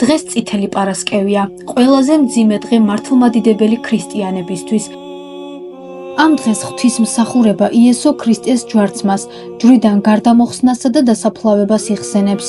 დღეს წითელი პარასკევია, ყველაზე მძიმე დღე მართლმადიდებელი ქრისტიანებისთვის. ამ დღეს ღვთისმსახურება იესო ქრისტეს ჯვარცმას, ჯვრიდან გარდამოხსნასა და დასაფლავებას იხსენებს.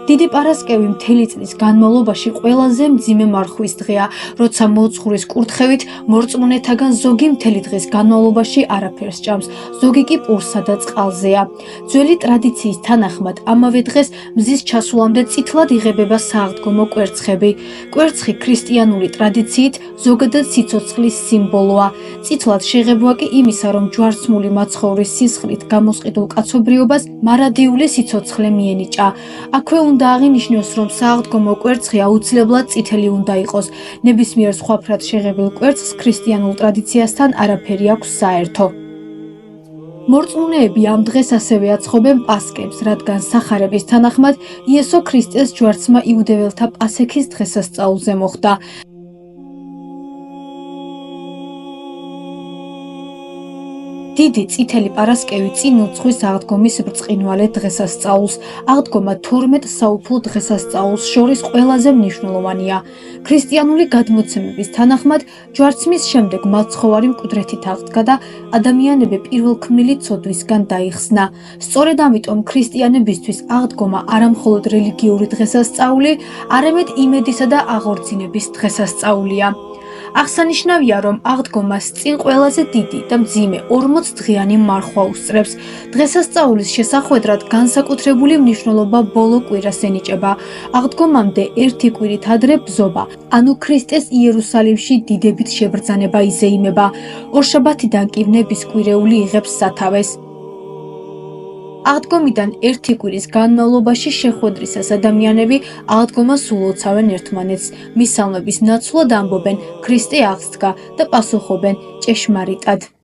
დიდი პარასკევი მთელი წლის განმავლობაში ყველაზე მძიმე მარხვის დღეა, როცა მოძღვრის კურთხევით მორწმუნეთაგან ზოგი მთელი დღის განმავლობაში არაფერს ჭამს, ზოგი კი პურსა და წყალზეა. ძველი ტრადიციის თანახმად ამავე დღეს მზის ჩასვლამდე წითლად იღებება სააღდგომო კვერცხები. კვერცხი ქრისტიანული ტრადიციით ზოგადად სიცოცხლის სიმბოლოა. წითლად შეღებვა კი იმისა, რომ ჯვარცმული მაცხოვრის სისხლით გამოსყიდულ კაცობრიობას მარადიული სიცოცხლე მიენიჭა. აქვე უნდა აღინიშნოს, რომ სააღდგომო კვერცხი აუცილებლად წითელი უნდა იყოს. ნებისმიერ სხვა ფრად შეღებილ კვერცხს ქრისტიანულ ტრადიციასთან არაფერი აქვს საერთო. მორწმუნეები ამ დღეს ასევე აცხობენ პასკებს, რადგან სახარების თანახმად იესო ქრისტეს ჯვარცმა იუდეველთა პასექის დღესასწაულზე მოხდა. დიდი წითელი პარასკევი წინ უძღვის აღდგომის ბრწყინვალე დღესასწაულს. აღდგომა 12 საუფლო დღესასწაულს შორის ყველაზე მნიშვნელოვანია. ქრისტიანული გადმოცემების თანახმად ჯვარცმის შემდეგ მაცხოვარი მკვდრეთით აღდგა და ადამიანები პირველქმნილი ცოდვისგან დაიხსნა. სწორედ ამიტომ ქრისტიანებისთვის აღდგომა არა მხოლოდ რელიგიური დღესასწაული, არამედ იმედისა და აღორძინების დღესასწაულია. აღსანიშნავია, რომ აღდგომას წინ ყველაზე დიდი და მძიმე 40 დღიანი მარხვა უსწრებს. დღესასწაულის შესახვედრად განსაკუთრებული მნიშვნელობა ბოლო კვირას ენიჭება. აღდგომამდე ერთი კვირით ადრე ბზობა, ანუ ქრისტეს იერუსალიმში დიდებით შებრძანება იზეიმება. ორშაბათიდან კი ნების კვირეული იღებს სათავეს. აღდგომიდან ერთი კვირის განმავლობაში შეხვედრისას ადამიანები აღდგომას ულოცავენ ერთმანეთს. მისალმების ნაცვლად ამბობენ ქრისტე აღსდგა და პასუხობენ ჭეშმარიტად.